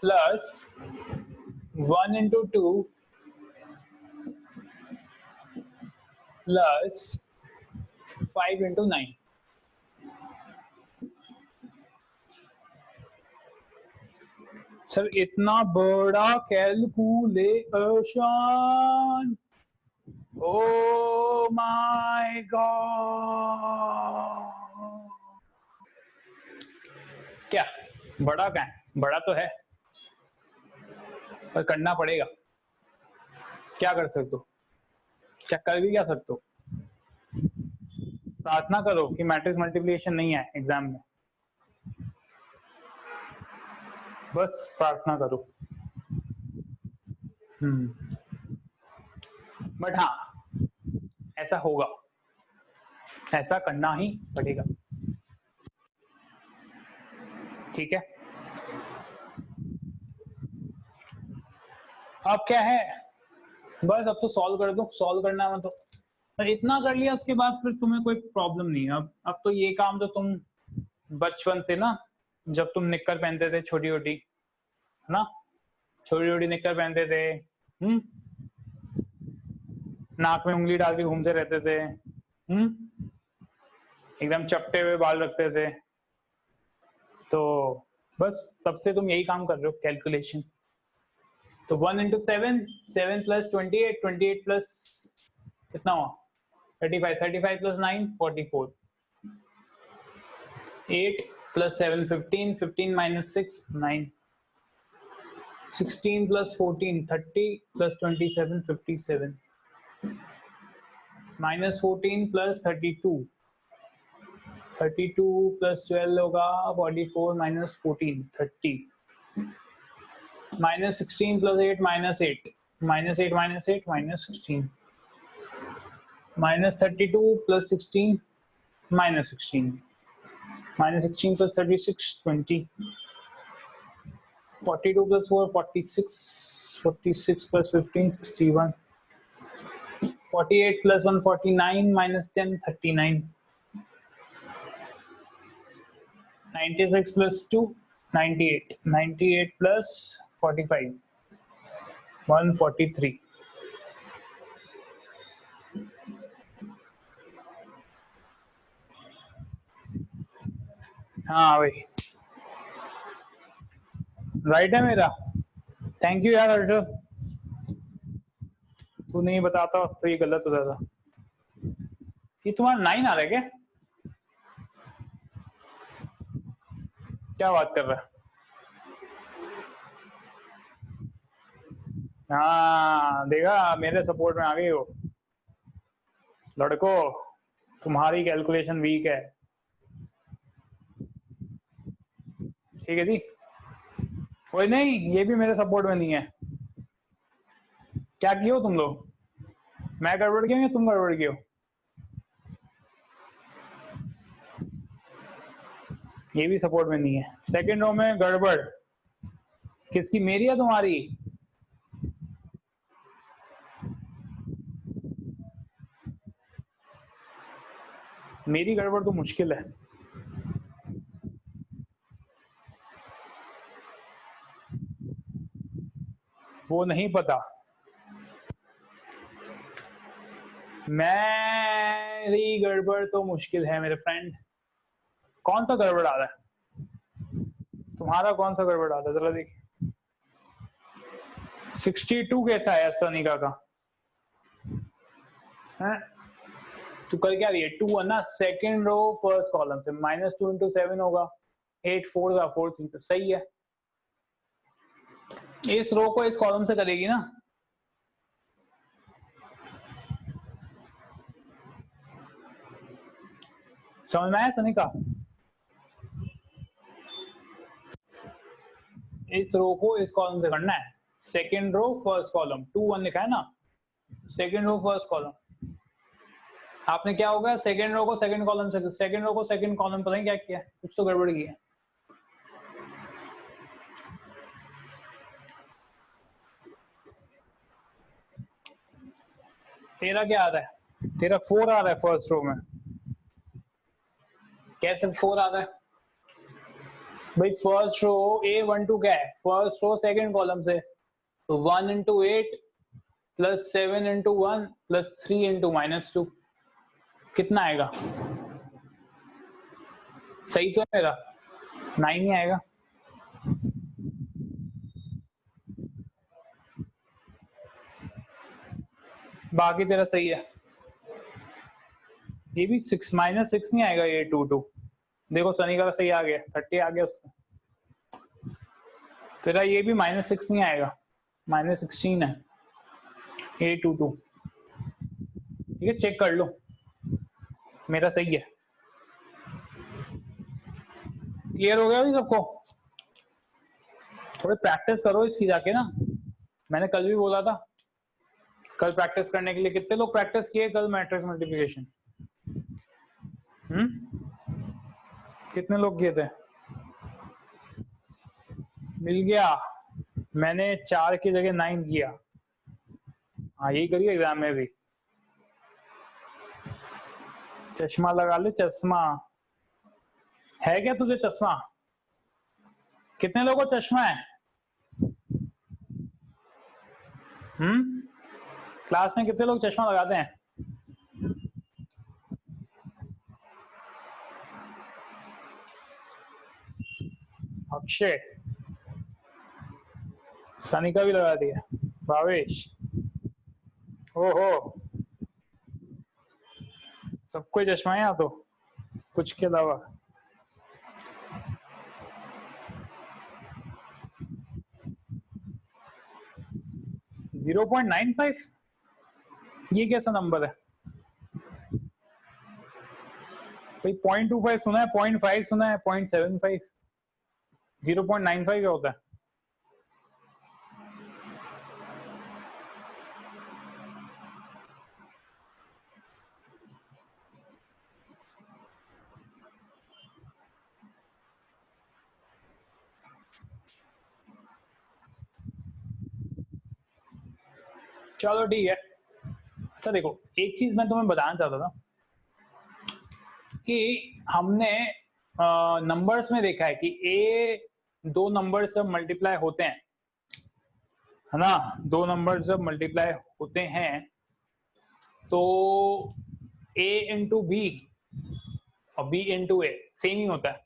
plus 1 into 2 plus 5 into 9। Sir इतना बड़ा कैलकुलेशन, ओ माय गॉड। क्या बड़ा, क्या है बड़ा तो है, पर करना पड़ेगा, क्या कर सकते हो, क्या कर भी क्या सकते हो। प्रार्थना करो कि मैट्रिक्स मल्टीप्लिकेशन नहीं है एग्जाम में, बस प्रार्थना करो। बट हाँ ऐसा होगा, ऐसा करना ही पड़ेगा, ठीक है। अब क्या है, बस अब तो सॉल्व कर दो, सॉल्व करना है तो इतना कर लिया, उसके बाद फिर तुम्हें कोई प्रॉब्लम नहीं है। अब तो ये काम तो तुम बचपन से ना, जब तुम निक्कर पहनते थे छोटी छोटी, है ना, छोटी छोटी निक्कर पहनते थे, नाक में उंगली डाल के घूमते रहते थे, एकदम चपटे हुए बाल रखते थे, तो बस तब से तुम यही काम कर रहे हो, कैलकुलेशन। तो 1 इंटू 7, 7 प्लस 28, 28 प्लस कितना हुआ 35, 35 plus 9 44, 8 plus 7 15, 15 minus 6 9, 16 plus 14 30 plus 27 57, minus 14 plus 32, 32 plus 12 होगा 44 minus 14 30, minus 16 plus 8 minus 8, minus 8 minus 8 minus 16, minus 32 plus 16 minus 16, minus 16 plus 36 20, 42 plus 4 46, 46 plus 15 61, 48 plus 149 minus 10 39. 96 plus 2 98. 98 plus 45 143. हाँ भाई राइट है मेरा। थैंक यू यार हर्षद, तू नहीं बताता तो ये गलत हो जाता। ये तुम्हारा 9 आ रहा है क्या? क्या बात कर रहा है? हाँ देखा, मेरे सपोर्ट में आ गई हो। लड़को तुम्हारी कैलकुलेशन वीक है। ठीक है जी, कोई नहीं, ये भी मेरे सपोर्ट में नहीं है। क्या किए हो तुम लोग? मैं गड़बड़ किया या तुम गड़बड़ किए हो? ये भी सपोर्ट में नहीं है। सेकंड रो में गड़बड़ किसकी, मेरी या तुम्हारी? मेरी गड़बड़ तो मुश्किल है। वो नहीं पता। मेरी गड़बड़ तो मुश्किल है मेरे फ्रेंड। कौन सा गड़बड़ आ रहा है तुम्हारा? कौन सा गड़बड़ आ रहा है जरा देखिए। 62 कैसा है सनिका का? है तू कर क्या रही है? 2 है ना, सेकेंड रो फर्स्ट कॉलम से -2 इंटू 7 होगा। 8 4 का 4 3 सही है। इस रो को इस कॉलम से करेगी ना। समझ में आया सनिका? इस रो को इस कॉलम से करना है। सेकेंड रो फर्स्ट कॉलम 2 1 लिखा है ना, सेकेंड रो फर्स्ट कॉलम। आपने क्या होगा, सेकेंड रो को सेकेंड कॉलम से, सेकेंड रो को सेकेंड कॉलम, पता नहीं क्या किया, कुछ तो गड़बड़ किया। तेरा क्या आ रहा है? तेरा 4 आ रहा है फर्स्ट रो में। कैसे 4 आ रहा है भाई? फर्स्ट रो A12 क्या है? फर्स्ट रो सेकेंड कॉलम से, तो 1 into 8 plus 7 into 1 plus 3 into -2 कितना आएगा? सही तो है मेरा? 9 ही आएगा। बाकी तेरा सही है। ये भी 6 -6 नहीं आएगा ये 2 2। देखो सनी का सही आ गया, 30 आ गया उसका। तेरा ये भी -6 नहीं आएगा, -16 है A22। ठीक है, चेक कर लो, मेरा सही है। क्लियर हो गया अभी सबको? थोड़ी प्रैक्टिस करो इसकी जाके ना, मैंने कल भी बोला था। कल प्रैक्टिस करने के लिए कितने लोग प्रैक्टिस किए कल मैट्रिक्स मल्टीप्लिकेशन? कितने लोग किए थे? मिल गया। मैंने 4 की जगह 9 किया। हाँ यही करिए एग्जाम में भी। चश्मा लगा ले, चश्मा है क्या तुझे? चश्मा कितने लोगों को चश्मा है? क्लास में कितने लोग चश्मा लगाते हैं? अक्षय, सनिका भी लगा दिया, भावेश, ओहो, सबको चश्मा है यहाँ तो, कुछ के अलावा। जीरो 0.95 ये कैसा नंबर है भाई? 0.25 सुना है, 0.5 सुना है, 0.75। 0.95 क्या होता है? चलो ठीक है, अच्छा देखो, एक चीज मैं तुम्हें बताना चाहता था कि हमने नंबर्स में देखा है कि ए दो नंबर जब मल्टीप्लाई होते हैं, है ना, दो नंबर जब मल्टीप्लाई होते हैं तो ए इंटू बी और बी इंटू ए सेम ही होता है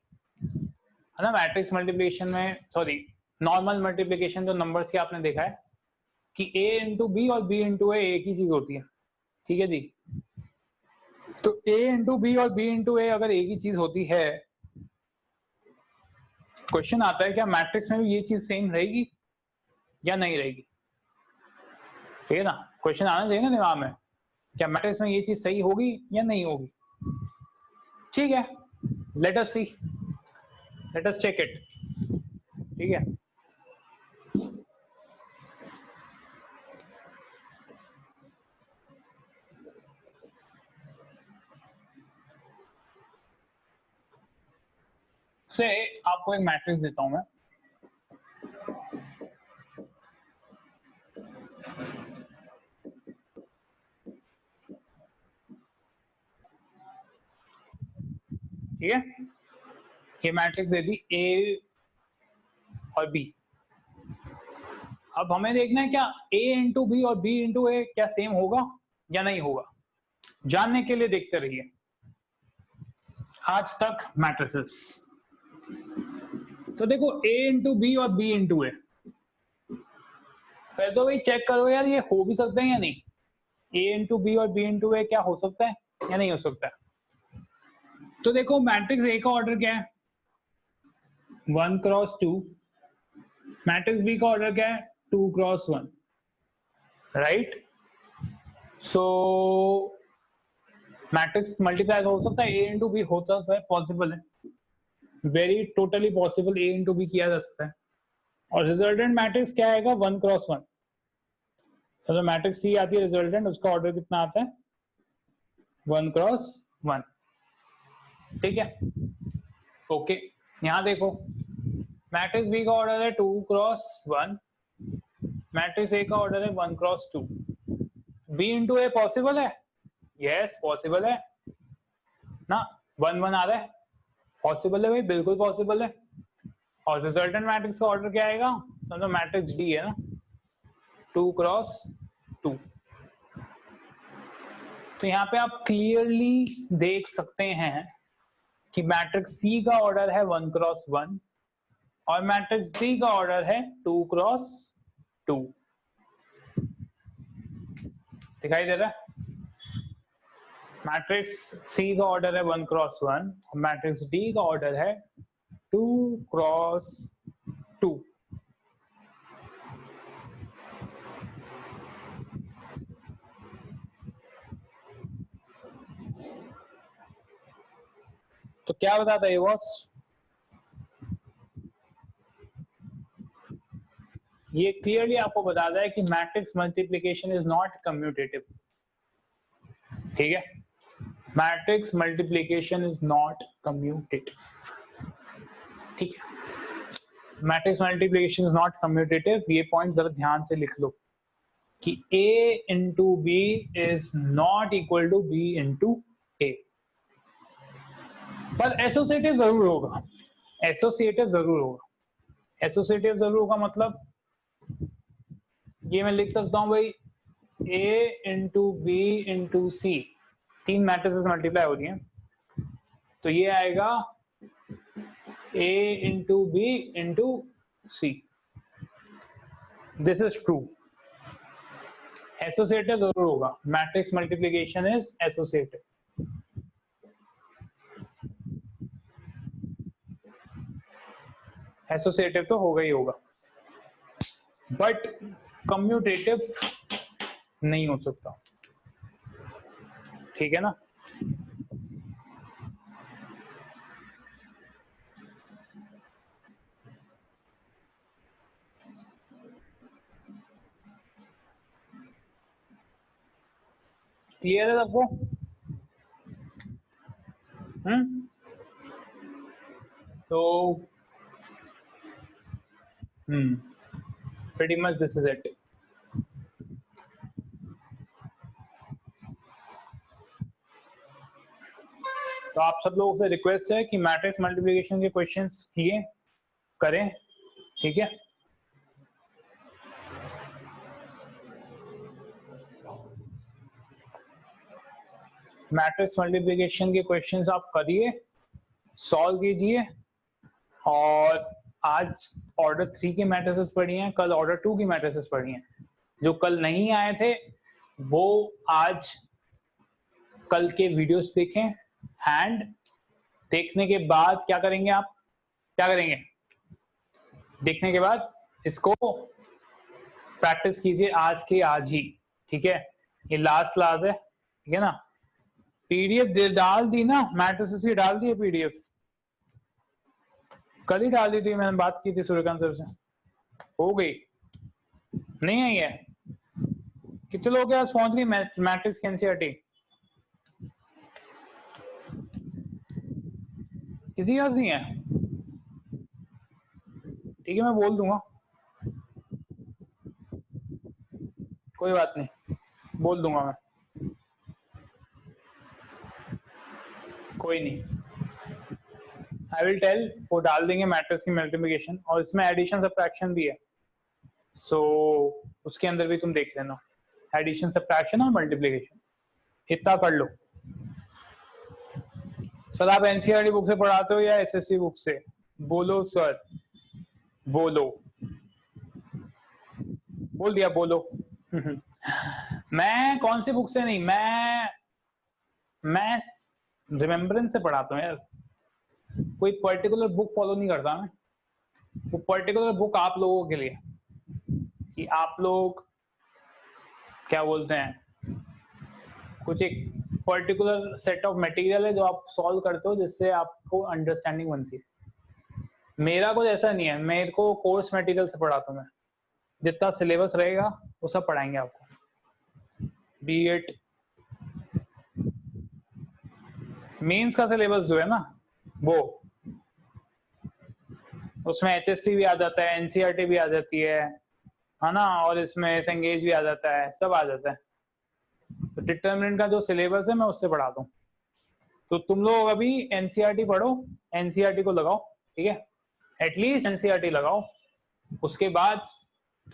ना। मैट्रिक्स मल्टीप्लिकेशन में, सॉरी नॉर्मल मल्टीप्लिकेशन जो नंबर्स की आपने देखा है कि ए इंटू बी और बी इंटू ए एक ही चीज होती है, ठीक है जी। तो ए इंटू बी और बी इंटू ए अगर एक ही चीज होती है, क्वेश्चन आता है क्या मैट्रिक्स में भी ये चीज सेम रहेगी या नहीं रहेगी, ठीक है ना। क्वेश्चन आना चाहिए ना दिमाग में, क्या मैट्रिक्स में ये चीज सही होगी या नहीं होगी। ठीक है, let us see, let us check it, ठीक है। से आपको एक मैट्रिक्स देता हूं मैं, ठीक है। ये मैट्रिक्स दे दी ए और बी। अब हमें देखना है क्या ए इंटू बी और बी इंटू ए क्या सेम होगा या नहीं होगा। जानने के लिए देखते रहिए आज तक मैट्रिसेस। तो देखो ए इंटू बी और बी इंटू ए, फिर तो भाई चेक करो यार ये हो भी सकते हैं या नहीं। ए इंटू बी और बी इंटू ए क्या हो सकता है या नहीं हो सकता है। तो देखो मैट्रिक्स ए का ऑर्डर क्या है, 1 क्रॉस 2। मैट्रिक्स बी का ऑर्डर क्या है, 2 क्रॉस 1, राइट। सो मैट्रिक्स मल्टीप्लाई हो सकता है, ए इंटू बी होता है, पॉसिबल है, वेरी टोटली पॉसिबल, ए इंटू बी किया जा सकता है। और रिजल्टेंट मैट्रिक्स क्या आएगा, 1 क्रॉस 1। तो मैट्रिक्स सी आती है रिजल्टेंट, उसका ऑर्डर कितना आता है, 1 क्रॉस 1, ठीक है। ओके, यहां देखो मैट्रिक्स बी का ऑर्डर है 2 क्रॉस 1, मैट्रिक्स ए का ऑर्डर है 1 cross 2। B into A possible है, यस पॉसिबल है ना, 1 1 आ रहा है, पॉसिबल है भाई, बिल्कुल पॉसिबल है। और रिजल्टेंट मैट्रिक्स का ऑर्डर क्या आएगा, समझो मैट्रिक्स डी है ना, 2 क्रॉस 2। तो यहाँ पे आप क्लियरली देख सकते हैं कि मैट्रिक्स सी का ऑर्डर है 1 क्रॉस 1 और मैट्रिक्स डी का ऑर्डर है 2 क्रॉस 2। दिखाई दे रहा है, मैट्रिक्स सी का ऑर्डर है 1 क्रॉस 1 और मैट्रिक्स डी का ऑर्डर है 2 क्रॉस 2। तो क्या बताता है ये बॉस, ये क्लियरली आपको बताता है कि matrix multiplication is not commutative, ठीक है। Matrix multiplication is not commutative, ठीक है। Matrix multiplication is not commutative, ये पॉइंट जरा ध्यान से लिख लो कि a into B is not equal to B into A. पर एसोसिएटिव जरूर होगा, एसोसिएटिव जरूर होगा। एसोसिएटिव जरूर होगा मतलब ये मैं लिख सकता हूं भाई a इंटू बी इंटू सी, तीन मैट्रिसेस मल्टीप्लाई हो रही हैं, तो ये आएगा a into B into C. This is true, associative जरूर होगा, matrix multiplication is associative. Associative तो होगा ही होगा, बट कम्यूटेटिव नहीं हो सकता, ठीक है ना। क्लियर है सबको, तो pretty much this is it। तो आप सब लोगों से रिक्वेस्ट है कि मैट्रिक्स मल्टीप्लिकेशन के क्वेश्चंस किए करें, ठीक है। मैट्रिक्स मल्टीप्लिकेशन के क्वेश्चंस आप करिए, सॉल्व कीजिए, और आज ऑर्डर 3 की मैट्रिसेस पढ़ी हैं, कल ऑर्डर 2 की मैट्रिसेस पढ़ी हैं। जो कल नहीं आए थे वो आज कल के वीडियोस देखें, एंड देखने के बाद क्या करेंगे, आप क्या करेंगे, देखने के बाद इसको प्रैक्टिस कीजिए आज के आज ही, ठीक है। ये लास्ट क्लास है, ठीक है ना। पीडीएफ डाल दी ना, मैट्रिसेस की डाल दी है पीडीएफ, कल ही डाल दी थी, मैंने बात की थी सूर्यकांत सर से, हो गई नहीं आई है। कितने लोग के पास पहुंच गई मैट्रिक्स की एनसीईआरटी? किसी के पास नहीं है? ठीक है, मैं बोल दूंगा, कोई बात नहीं, बोल दूंगा मैं, कोई नहीं, आई विल टेल, वो डाल देंगे मैट्रिक्स की मल्टीप्लिकेशन, और इसमें एडिशन सब्ट्रैक्शन भी है, सो उसके अंदर भी तुम देख लेना, एडिशन सब्ट्रैक्शन और मल्टीप्लिकेशन, इतना पढ़ लो। सर आप एनसीईआरटी बुक से पढ़ाते हो या एसएससी बुक से? बोलो सर, बोलो, बोल दिया, बोलो। मैं कौन सी बुक से नहीं, मैं रिमेम्बरेंस से पढ़ाता हूँ यार, कोई पर्टिकुलर बुक फॉलो नहीं करता मैं, वो पर्टिकुलर बुक आप लोगों के लिए, कि आप लोग क्या बोलते हैं, कुछ एक पर्टिकुलर सेट ऑफ मटेरियल है जो आप सॉल्व करते हो, जिससे आपको अंडरस्टैंडिंग बनती है। मेरा कुछ ऐसा नहीं है, मेरे को कोर्स मटेरियल से पढ़ाता हूँ मैं, जितना सिलेबस रहेगा वो सब पढ़ाएंगे आपको, बी इट मेंस का सिलेबस जो है ना, वो उसमें एचएससी भी आ जाता है, एनसीईआरटी भी आ जाती है ना, और इसमें संगेज भी आ जाता है, सब आ जाता है। तो डिटरमिनेंट का जो सिलेबस है मैं उससे पढ़ाता हूँ, तो तुम लोग अभी एनसीईआरटी पढ़ो, एनसीईआरटी को लगाओ, ठीक है, एटलीस्ट एनसीईआरटी लगाओ, उसके बाद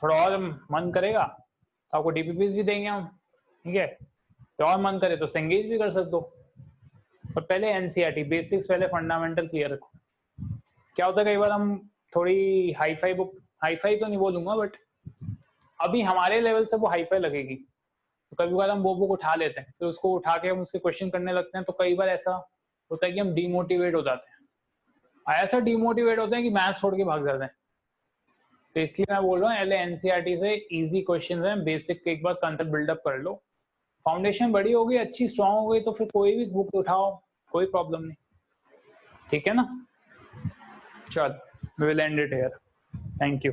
थोड़ा और मन करेगा तो आपको डीपीपीस भी देंगे हम, ठीक है, तो और मन करे तो संगेज भी कर सकते हो, पर पहले एनसीईआरटी बेसिक्स, पहले फंडामेंटल क्लियर रखो। क्या होता है कई बार हम थोड़ी हाईफाई बुक, हाईफाई तो नहीं बोलूंगा, बट अभी हमारे लेवल से वो हाईफाई लगेगी, तो कभी बार हम वो बुक उठा लेते हैं, फिर उसको उठा के हम उसके क्वेश्चन करने लगते हैं, तो कई बार ऐसा होता है कि हम डीमोटिवेट हो जाते हैं, ऐसा डीमोटिवेट होते हैं कि मैथ्स छोड़ के भाग जाते हैं। तो इसलिए मैं बोल रहा हूँ पहले एनसीईआरटी से इजी क्वेश्चन है, बेसिक एक बार कंसेप्ट बिल्डअप कर लो, फाउंडेशन बड़ी हो गई, अच्छी स्ट्रांग हो गई, तो फिर कोई भी बुक उठाओ, कोई प्रॉब्लम नहीं, ठीक है ना। चल, we will end it here. Thank you.